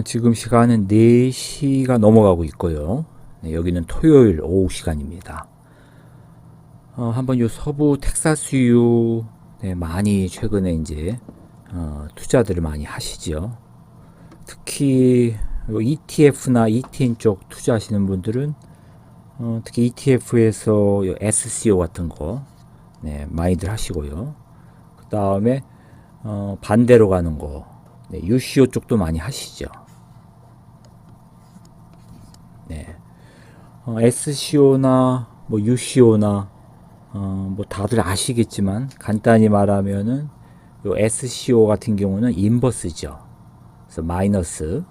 지금 시간은 4시가 넘어가고 있고요. 네, 여기는 토요일 오후 시간입니다. 한번 요 서부 텍사스유 네, 많이 최근에 이제 투자들을 많이 하시죠. 특히 ETF나 ETN 쪽 투자하시는 분들은 특히 ETF에서 SCO 같은 거 네, 많이들 하시고요. 그 다음에 반대로 가는 거 네, UCO 쪽도 많이 하시죠. 네. SCO나 뭐 UCO나 뭐 다들 아시겠지만 간단히 말하면은 요 SCO 같은 경우는 인버스죠. 그래서 마이너스.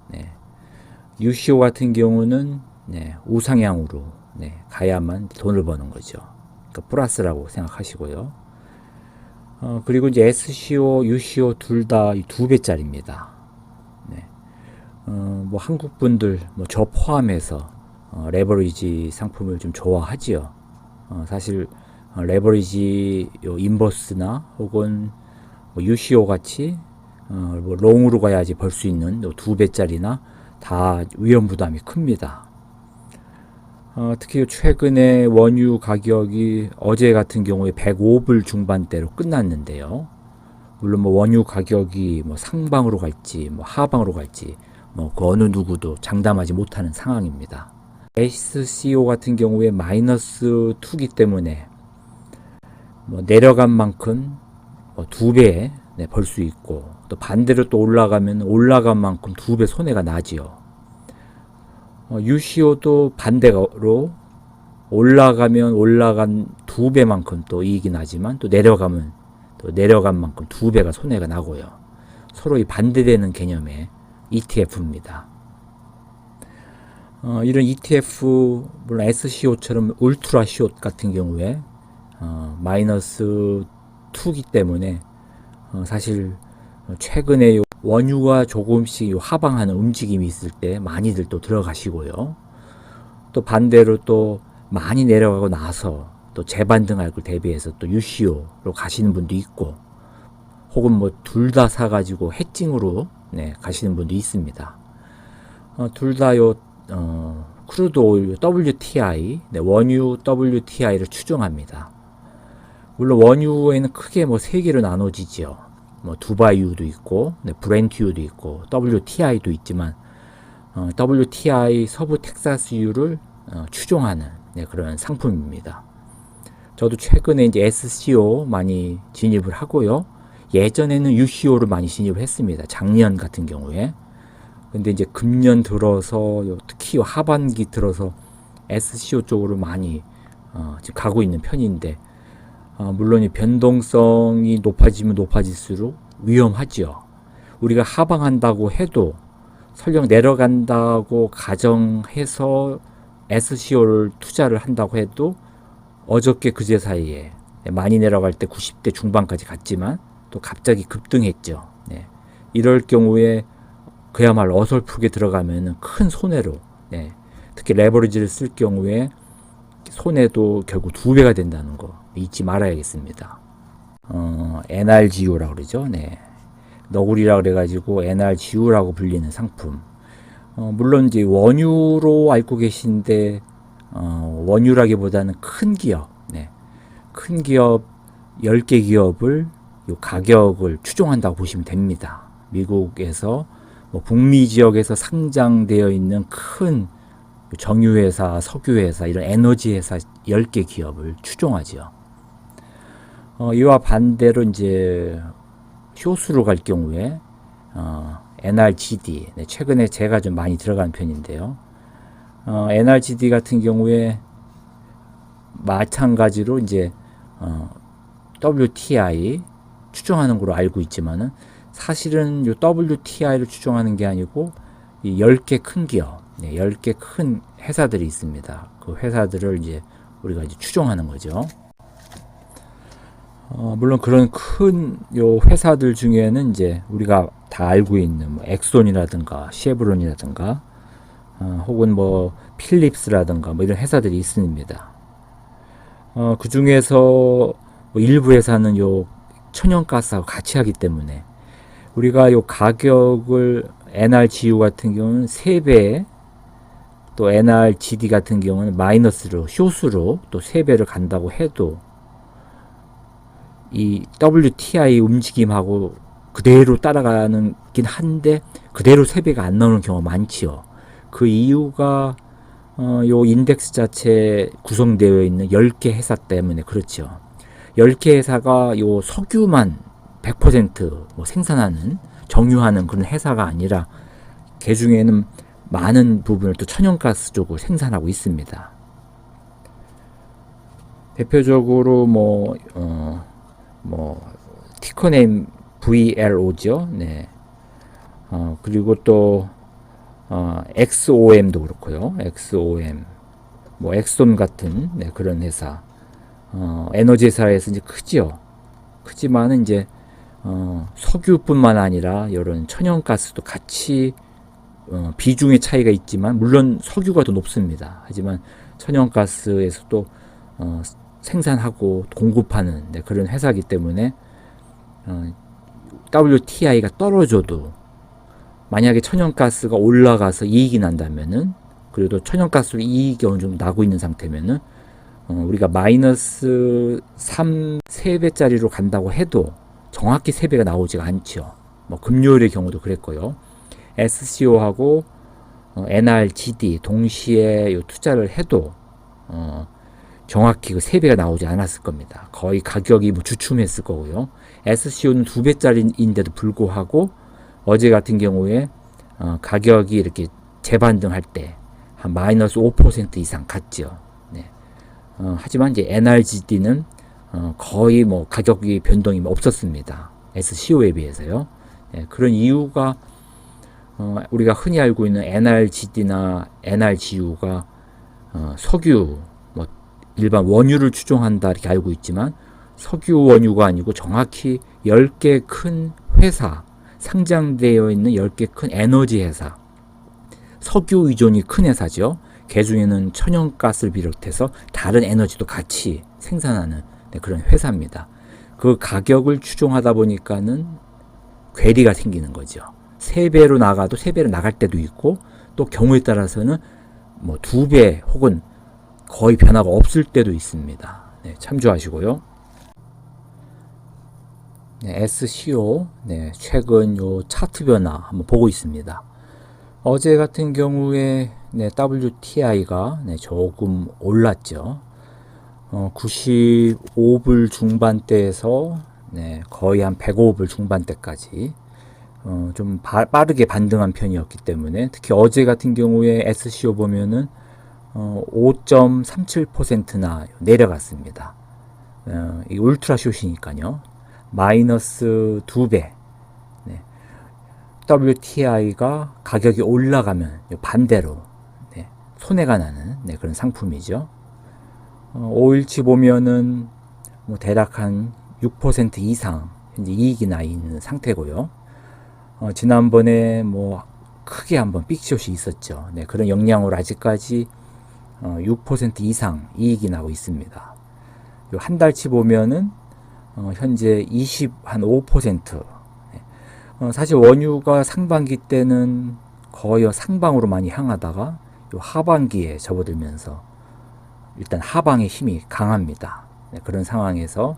네. UCO 같은 경우는 네, 우상향으로 네, 가야만 돈을 버는 거죠. 그러니까 플러스라고 생각하시고요. 그리고 이제 SCO, UCO 둘 다 2배짜리입니다. 네. 뭐 한국 분들 뭐 저 포함해서 레버리지 상품을 좀 좋아하지요. 사실 레버리지 요 인버스나 혹은 뭐 UCO 같이 뭐 롱으로 가야지 벌 수 있는 요 2배짜리나 다 위험 부담이 큽니다. 특히 최근에 원유 가격이 어제 같은 경우에 105불 중반대로 끝났는데요. 물론 뭐 원유 가격이 뭐 상방으로 갈지 뭐 하방으로 갈지 뭐 그 어느 누구도 장담하지 못하는 상황입니다. SCO 같은 경우에 마이너스 2기 때문에 뭐 내려간 만큼 뭐 2배 네, 벌 수 있고 또 반대로 또 올라가면 올라간 만큼 2배 손해가 나지요. UCO도 반대로 올라가면 올라간 2배만큼 또 이익이 나지만 또 내려가면 또 내려간 만큼 2배가 손해가 나고요. 서로 이 반대되는 개념의 ETF입니다. 이런 ETF, 물론 SCO처럼 울트라 숏 같은 경우에 마이너스 2기 때문에 사실 최근에 원유가 조금씩 하방하는 움직임이 있을 때 많이들 또 들어가시고요. 또 반대로 또 많이 내려가고 나서 또 재반등할 걸 대비해서 또 UCO로 가시는 분도 있고 혹은 뭐 둘 다 사가지고 해칭으로 네, 가시는 분도 있습니다. 둘 다 요 크루드 오일 WTI, 네, 원유 WTI를 추정합니다. 물론 원유에는 크게 뭐 세 개로 나눠지죠. 뭐 두바이유도 있고, 네, 브렌트유도 있고, WTI도 있지만 WTI 서부 텍사스유를 추종하는 네, 그런 상품입니다. 저도 최근에 이제 SCO 많이 진입을 하고요. 예전에는 UCO를 많이 진입을 했습니다. 작년 같은 경우에. 근데 이제 금년 들어서 특히 하반기 들어서 SCO 쪽으로 많이 지금 가고 있는 편인데 물론 이 변동성이 높아지면 높아질수록 위험하죠. 우리가 하방한다고 해도 설령 내려간다고 가정해서 SCO를 투자를 한다고 해도 어저께 그제 사이에 많이 내려갈 때 90대 중반까지 갔지만 또 갑자기 급등했죠. 네. 이럴 경우에 그야말로 어설프게 들어가면 큰 손해로 네. 특히 레버리지를 쓸 경우에 손해도 결국 2배가 된다는 거 잊지 말아야겠습니다. NRGU라고 그러죠. 네. 너구리라 그래가지고 NRGU라고 불리는 상품. 물론 이제 원유로 알고 계신데 원유라기보다는 큰 기업, 네. 큰 기업 10개 기업을 요 가격을 추종한다고 보시면 됩니다. 미국에서 뭐 북미 지역에서 상장되어 있는 큰 정유회사, 석유회사, 이런 에너지회사 10개 기업을 추종하죠. 이와 반대로 이제 쇼수로 갈 경우에 NRGD, 네, 최근에 제가 좀 많이 들어간 편인데요. NRGD 같은 경우에 마찬가지로 이제 WTI 추정하는 걸로 알고 있지만은 사실은 이 WTI를 추정하는 게 아니고 이 10개 큰 기업, 네, 10개 큰 회사들이 있습니다. 그 회사들을 이제 우리가 이제 추정하는 거죠. 물론 그런 큰 요 회사들 중에는 이제 우리가 다 알고 있는 뭐 엑손이라든가 쉐브론이라든가 혹은 뭐 필립스라든가 뭐 이런 회사들이 있습니다. 그 중에서 뭐 일부 회사는 요 천연가스하고 같이 하기 때문에 우리가 요 가격을 NRGU 같은 경우는 3배, 또 NRGD 같은 경우는 마이너스로, 숏으로 또 3배를 간다고 해도 이 WTI 움직임하고 그대로 따라가는 긴 한데 그대로 3배가 안 나오는 경우가 많지요. 그 이유가 요 인덱스 자체에 구성되어 있는 10개 회사 때문에 그렇죠. 10개 회사가 요 석유만 100% 생산하는, 정유하는 그런 회사가 아니라 그 중에는 많은 부분을 또 천연가스 쪽으로 생산하고 있습니다. 대표적으로 티커네임 VLO죠. 네. 그리고 또 XOM도 그렇고요. XOM, 엑손 같은 그런 회사, 에너지 회사에서 이제 크지요. 크지만은 이제 석유뿐만 아니라 이런 천연가스도 같이 비중의 차이가 있지만 물론 석유가 더 높습니다. 하지만 천연가스에서도 생산하고 공급하는 그런 회사이기 때문에 WTI가 떨어져도 만약에 천연가스가 올라가서 이익이 난다면은, 그래도 천연가스로 이익이 어느 정도 나고 있는 상태면은 우리가 마이너스 3배짜리로 간다고 해도 정확히 3배가 나오지가 않죠. 금요일의 경우도 그랬고요. SCO하고 NRGD 동시에 투자를 해도 정확히 그 3배가 나오지 않았을 겁니다. 거의 가격이 주춤했을 거고요. SCO는 2배짜리인데도 불구하고 어제 같은 경우에 가격이 이렇게 재반등할 때 한 마이너스 5% 이상 갔죠. 네. 하지만 이제 NRGD는 거의 가격이 변동이 없었습니다. SCO에 비해서요. 네, 그런 이유가 우리가 흔히 알고 있는 NRGD나 NRGU가 석유, 일반 원유를 추종한다 이렇게 알고 있지만 석유 원유가 아니고 정확히 10개 큰 회사, 상장되어 있는 10개 큰 에너지 회사, 석유 의존이 큰 회사죠. 그 중에는 천연가스를 비롯해서 다른 에너지도 같이 생산하는 그런 회사입니다. 그 가격을 추종하다 보니까는 괴리가 생기는 거죠. 3배로 나가도 3배로 나갈 때도 있고, 또 경우에 따라서는 2배 혹은 거의 변화가 없을 때도 있습니다. 네, 참조하시고요. 네, SCO 최근 요 차트 변화 한번 보고 있습니다. 어제 같은 경우에 WTI가 조금 올랐죠. 95불 중반대에서 거의 한 105불 중반대까지 좀 빠르게 반등한 편이었기 때문에, 특히 어제 같은 경우에 SCO 보면은 5.37%나 내려갔습니다. 이 울트라 숏이니까요. 마이너스 2배. WTI가 가격이 올라가면 반대로 손해가 나는 그런 상품이죠. 5일치 보면은 대략 한 6% 이상 현재 이익이 나 있는 상태고요. 지난번에 크게 한번 빅숏이 있었죠. 그런 영향으로 아직까지 6% 이상 이익이 나고 있습니다. 한 달치 보면은 현재 5%. 사실 원유가 상반기 때는 거의 상방으로 많이 향하다가 하반기에 접어들면서 일단 하방의 힘이 강합니다. 그런 상황에서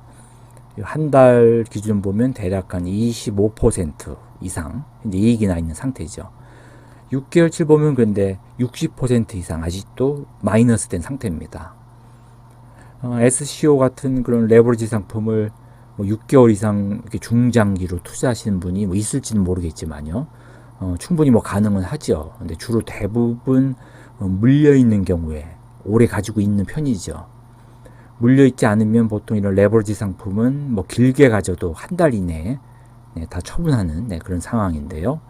한 달 기준 보면 대략 한 25% 이상 현재 이익이 나 있는 상태죠. 6개월치 보면 근데 60% 이상 아직도 마이너스 된 상태입니다. SCO 같은 그런 레버리지 상품을 6개월 이상 이렇게 중장기로 투자하시는 분이 있을지는 모르겠지만요. 충분히 가능은 하죠. 근데 주로 대부분 물려 있는 경우에 오래 가지고 있는 편이죠. 물려 있지 않으면 보통 이런 레버리지 상품은 길게 가져도 한 달 이내에 다 처분하는 그런 상황인데요.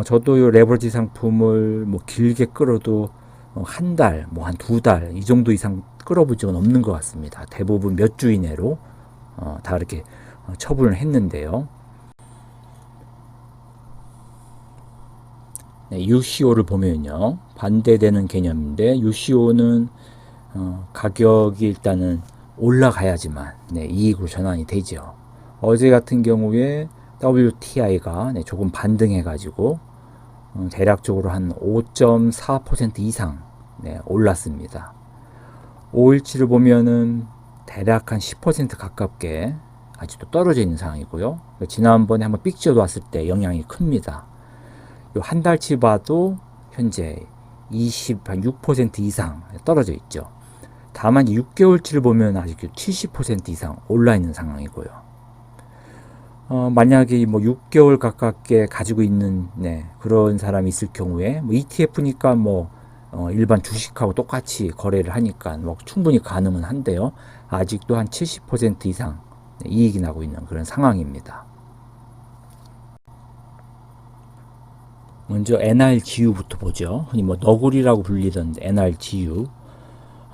저도 이 레버리지 상품을 길게 끌어도 한 달, 한 2달 이 정도 이상 끌어본 적은 없는 것 같습니다. 대부분 몇 주 이내로 다 이렇게 처분을 했는데요. UCO를 보면요, 반대되는 개념인데 UCO는 가격이 일단은 올라가야지만 이익으로 전환이 되죠. 어제 같은 경우에 WTI가 조금 반등해 가지고 대략적으로 한 5.4% 이상 올랐습니다. 5일치를 보면은 대략 한 10% 가깝게 아직도 떨어져 있는 상황이고요. 지난번에 한번 삑 지어놨을 때 영향이 큽니다. 한 달치 봐도 현재 26% 이상 떨어져 있죠. 다만 6개월치를 보면 아직도 70% 이상 올라 있는 상황이고요. 만약에 뭐 6개월 가깝게 가지고 있는 그런 사람이 있을 경우에 뭐 ETF니까 뭐 일반 주식하고 똑같이 거래를 하니까 뭐 충분히 가능은 한데요. 아직도 한 70% 이상 이익이 나고 있는 그런 상황입니다. 먼저 NRGU부터 보죠. 흔히 뭐 너구리라고 불리던 NRGU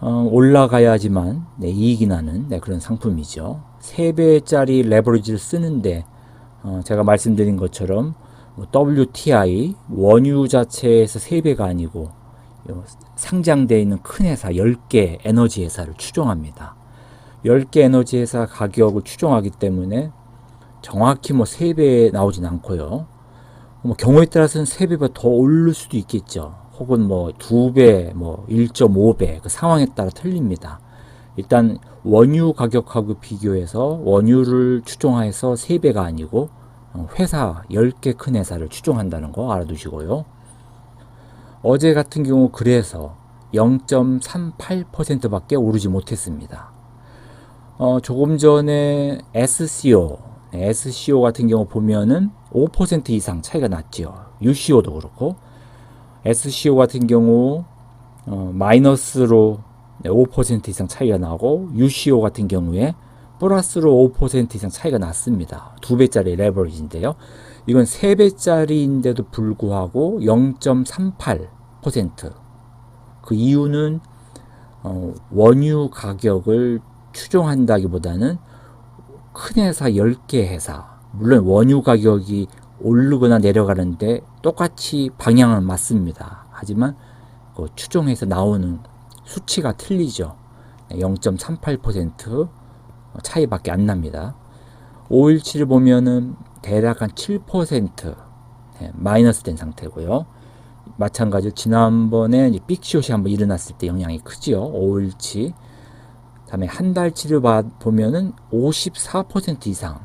올라가야지만 이익이 나는 그런 상품이죠. 3배짜리 레버리지를 쓰는데 제가 말씀드린 것처럼 WTI 원유 자체에서 3배가 아니고 상장되어 있는 큰 회사 10개 에너지 회사를 추종합니다. 10개 에너지 회사 가격을 추종하기 때문에 정확히 뭐 3배 나오진 않고요. 뭐 경우에 따라서는 3배보다 더 오를 수도 있겠죠. 혹은 뭐 2배, 뭐 1.5배 그 상황에 따라 틀립니다. 일단 원유 가격하고 비교해서 원유를 추종해서 3배가 아니고 회사 10개 큰 회사를 추종한다는 거 알아두시고요. 어제 같은 경우 그래서 0.38%밖에 오르지 못했습니다. 조금 전에 SCO 같은 경우 보면은 5% 이상 차이가 났죠. UCO도 그렇고 SCO 같은 경우 마이너스로 5% 이상 차이가 나고 UCO 같은 경우에 플러스로 5% 이상 차이가 났습니다. 2배짜리 레버리지인데요. 이건 3배짜리인데도 불구하고 0.38%. 그 이유는 원유 가격을 추종한다기보다는 큰 회사 10개 회사, 물론 원유 가격이 오르거나 내려가는데 똑같이 방향은 맞습니다. 하지만 그 추종해서 나오는 수치가 틀리죠. 0.38% 차이밖에 안 납니다. 5일치를 보면은 대략 한 7% 마이너스 된 상태고요. 마찬가지로 지난번에 빅숏이 한번 일어났을 때 영향이 크지요. 5일치. 다음에 한 달치를 보면은 54% 이상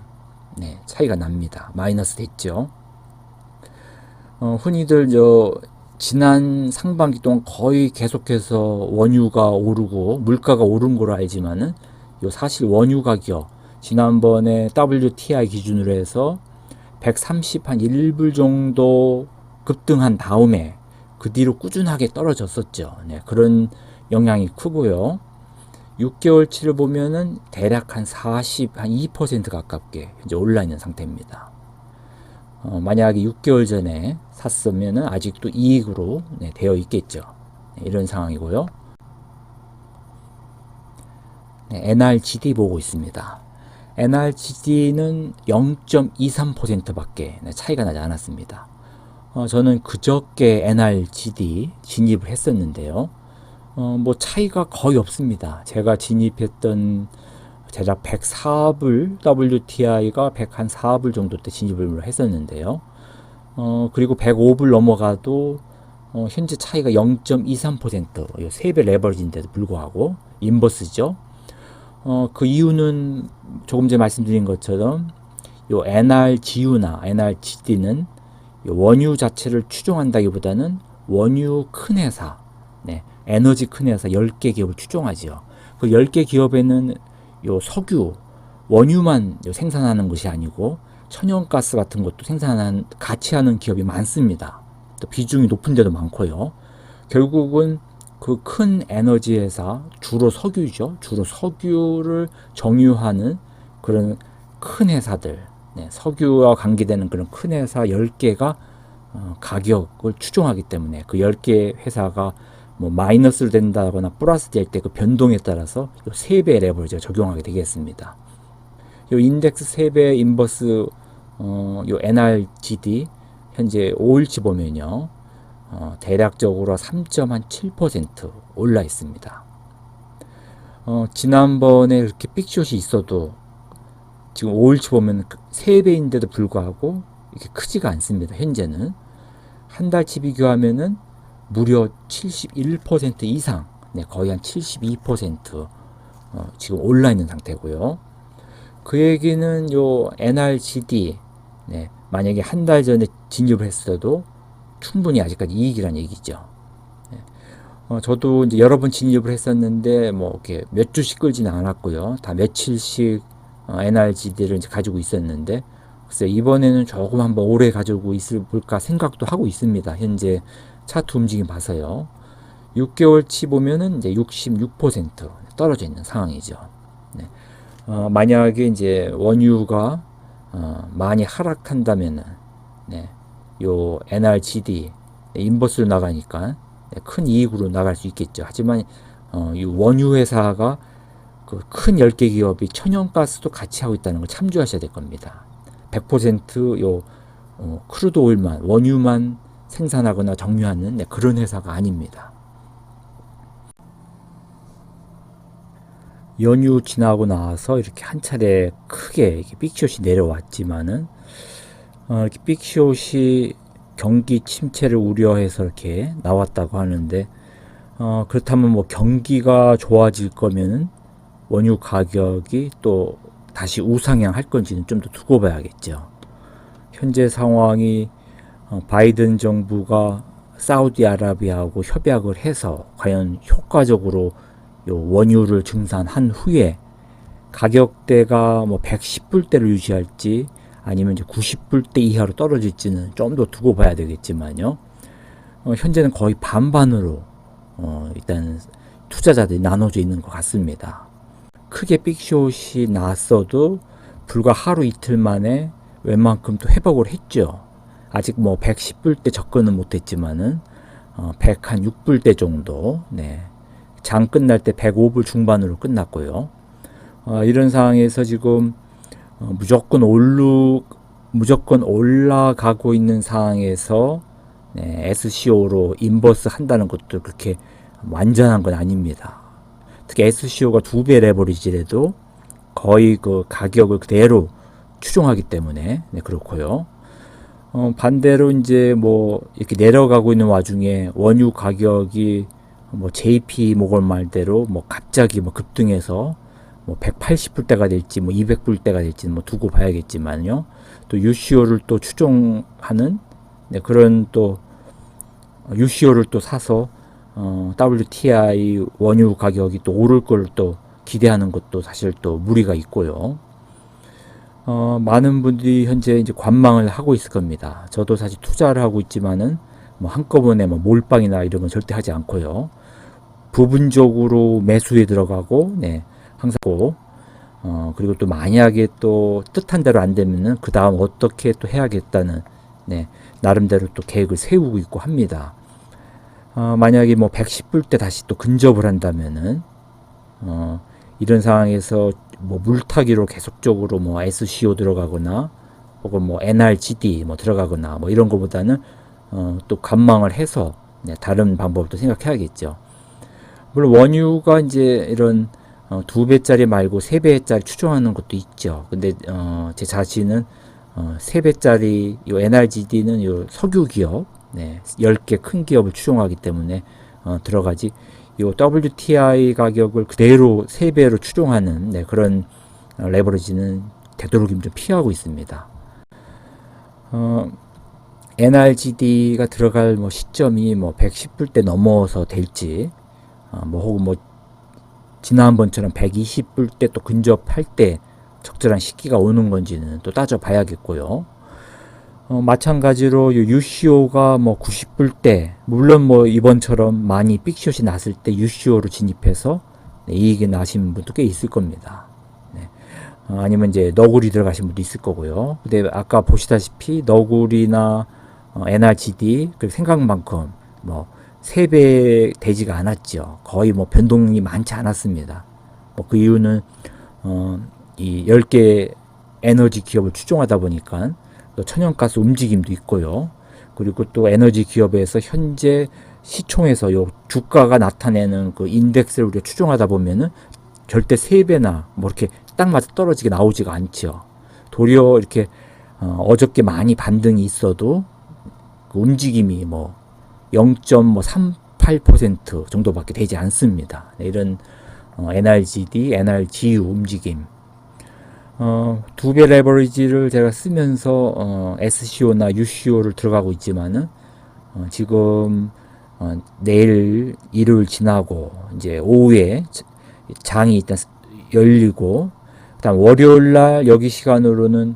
차이가 납니다. 마이너스 됐죠. 흔히들 지난 상반기 동안 거의 계속해서 원유가 오르고 물가가 오른 걸로 알지만은 사실 원유 가격 지난번에 WTI 기준으로 해서 131불 정도 급등한 다음에 그 뒤로 꾸준하게 떨어졌었죠. 그런 영향이 크고요. 6개월치를 보면은 대략 한 2% 가깝게 이제 올라 있는 상태입니다. 만약에 6개월 전에 샀으면은 아직도 이익으로 되어 있겠죠. 이런 상황이고요. NRGD 보고 있습니다. NRGD는 0.23%밖에 차이가 나지 않았습니다. 저는 그저께 NRGD 진입을 했었는데요. 뭐 차이가 거의 없습니다. 제가 진입했던 대략 104불, WTI가 104불 정도 때 진입을 했었는데요. 그리고 105불 넘어가도 현재 차이가 0.23%, 3배 레버리지인데도 불구하고 인버스죠. 그 이유는 조금 전에 말씀드린 것처럼 요 NRGU나 NRGD는 원유 자체를 추종한다기보다는 원유 큰 회사, 에너지 큰 회사 10개 기업을 추종하죠. 그 10개 기업에는 요 석유, 원유만 생산하는 것이 아니고 천연가스 같은 것도 같이 하는 기업이 많습니다. 또 비중이 높은 데도 많고요. 결국은 그 큰 에너지 회사, 주로 석유죠. 주로 석유를 정유하는 그런 큰 회사들, 석유와 관계되는 그런 큰 회사 10개가 가격을 추종하기 때문에 그 10개 회사가 뭐 마이너스를 된다거나 플러스 될 때 그 변동에 따라서 3배 레버리지가 적용하게 되겠습니다. 요 인덱스 3배 인버스 요 NRGD 현재 5일치 보면요. 대략적으로 3.7% 올라 있습니다. 지난번에 이렇게 빅숏이 있어도 지금 5일치 보면 3배인데도 불구하고 이렇게 크지가 않습니다. 현재는 한 달치 비교하면은 무려 71% 이상, 네, 거의 한 72% 지금 올라 있는 상태고요. 그 얘기는 요 NRGD, 네, 만약에 한 달 전에 진입을 했어도 충분히 아직까지 이익이란 얘기죠. 저도 이제 여러 번 진입을 했었는데 뭐 이렇게 몇 주씩 끌지는 않았고요. 다 며칠씩 NRGD를 이제 가지고 있었는데, 글쎄 이번에는 조금 한번 오래 가지고 있을까 생각도 하고 있습니다. 현재 차트 움직임 봐서요. 6개월치 보면은 이제 66% 떨어져 있는 상황이죠. 네. 만약에 이제 원유가 많이 하락한다면은, 네, 요 NRGD 인버스로 나가니까 큰 이익으로 나갈 수 있겠죠. 하지만 이 원유 회사가 그 큰 10개 기업이 천연가스도 같이 하고 있다는 걸 참조하셔야 될 겁니다. 100%요 크루드 오일만, 원유만 생산하거나 정유하는 그런 회사가 아닙니다. 연휴 지나고 나서 이렇게 한 차례 크게 이렇게 빅숏이 내려왔지만은 이렇게 빅숏이 경기 침체를 우려해서 이렇게 나왔다고 하는데, 그렇다면 뭐 경기가 좋아질 거면은 원유 가격이 또 다시 우상향 할 건지는 좀 더 두고 봐야겠죠. 현재 상황이 바이든 정부가 사우디아라비아하고 협약을 해서 과연 효과적으로 요 원유를 증산한 후에 가격대가 뭐 110불대를 유지할지 아니면 이제 90불대 이하로 떨어질지는 좀 더 두고 봐야 되겠지만요. 현재는 거의 반반으로 일단 투자자들이 나눠져 있는 것 같습니다. 크게 빅숏이 났어도 불과 하루 이틀 만에 웬만큼 또 회복을 했죠. 아직 뭐 110불대 접근은 못했지만은 106불대 정도, 네, 장 끝날 때 105불 중반으로 끝났고요. 이런 상황에서 지금 무조건 올라가고 있는 상황에서, 네, SCO로 인버스 한다는 것도 그렇게 완전한 건 아닙니다. 특히 SCO가 2배 레버리지라도 거의 그 가격을 그대로 추종하기 때문에, 네, 그렇고요. 반대로 이제 뭐 이렇게 내려가고 있는 와중에 원유 가격이 뭐 JP 모건 말대로 뭐 갑자기 뭐 급등해서 뭐 180불대가 될지 뭐 200불대가 될지 뭐 두고 봐야겠지만요. 또 UCO를 또 추종하는, 네, 그런 또 UCO를 또 사서 WTI 원유 가격이 또 오를 걸 또 기대하는 것도 사실 또 무리가 있고요. 많은 분들이 현재 이제 관망을 하고 있을 겁니다. 저도 사실 투자를 하고 있지만은 뭐 한꺼번에 뭐 몰빵이나 이런 건 절대 하지 않고요. 부분적으로 매수에 들어가고, 네, 항상 그리고 또 만약에 또 뜻한 대로 안 되면은 그 다음 어떻게 또 해야겠다는, 네, 나름대로 또 계획을 세우고 있고 합니다. 만약에 뭐 110불 때 다시 또 근접을 한다면은 이런 상황에서 뭐 물타기로 계속적으로 뭐 SCO 들어가거나 혹은 뭐 NRGD 뭐 들어가거나 뭐 이런 거보다는 또 관망을 해서, 네, 다른 방법도 생각해야겠죠. 물론 원유가 이제 이런 2배짜리 말고 3배짜리 추종하는 것도 있죠. 근데 제 자신은 3배짜리 요 NRGD는 요 석유 기업, 네, 10개 큰 기업을 추종하기 때문에 들어가지, 요 WTI 가격을 그대로 3배로 추종하는, 네, 그런 레버리지는 되도록이면 좀 피하고 있습니다. NRGD가 들어갈 뭐 시점이 뭐 110불대 넘어서 될지, 뭐 혹은 뭐 지난번처럼 120불대 또 근접할 때 적절한 시기가 오는 건지는 또 따져봐야겠고요. 마찬가지로 UCO가 뭐 90불대, 물론 뭐 이번처럼 많이 빅숏이 났을 때 UCO로 진입해서, 네, 이익이 나신 분도 꽤 있을 겁니다. 네. 아니면 이제 너구리 들어가신 분도 있을 거고요. 근데 아까 보시다시피 너구리나 NRGD 그 생각만큼 뭐 3배 되지가 않았죠. 거의 뭐 변동이 많지 않았습니다. 뭐 그 이유는 이 10개 에너지 기업을 추종하다 보니까 또 천연가스 움직임도 있고요. 그리고 또 에너지 기업에서 현재 시총에서 요 주가가 나타내는 그 인덱스를 우리가 추종하다 보면은 절대 3배나 뭐 이렇게 딱 맞아 떨어지게 나오지가 않죠. 도리어 이렇게 어저께 많이 반등이 있어도 그 움직임이 뭐 0.38% 정도밖에 되지 않습니다. 네, 이런 NRGD, NRGU 움직임. 두 배 레버리지를 제가 쓰면서 SCO나 UCO를 들어가고 있지만은 지금 내일 일요일 지나고 이제 오후에 장이 일단 열리고 그다음 월요일 날 여기 시간으로는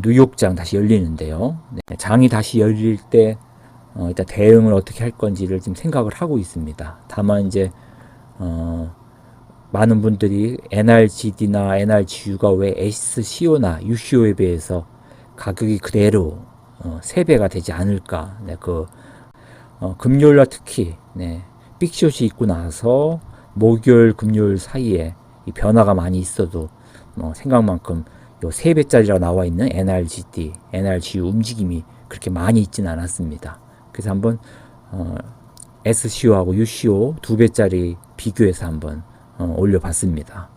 뉴욕장 다시 열리는데요. 네, 장이 다시 열릴 때 일단 대응을 어떻게 할 건지를 지금 생각을 하고 있습니다. 다만 이제 많은 분들이 NRGD나 NRGU가 왜 SCO나 UCO에 비해서 가격이 그대로 3배가 되지 않을까. 네, 금요일날 특히 네, 빅숏이 있고 나서 목요일 금요일 사이에 이 변화가 많이 있어도 생각만큼 요 3배짜리라고 나와 있는 NRGD, NRGU 움직임이 그렇게 많이 있지는 않았습니다. 그래서 한번 SCO하고 UCO 2배짜리 비교해서 한번 올려봤습니다.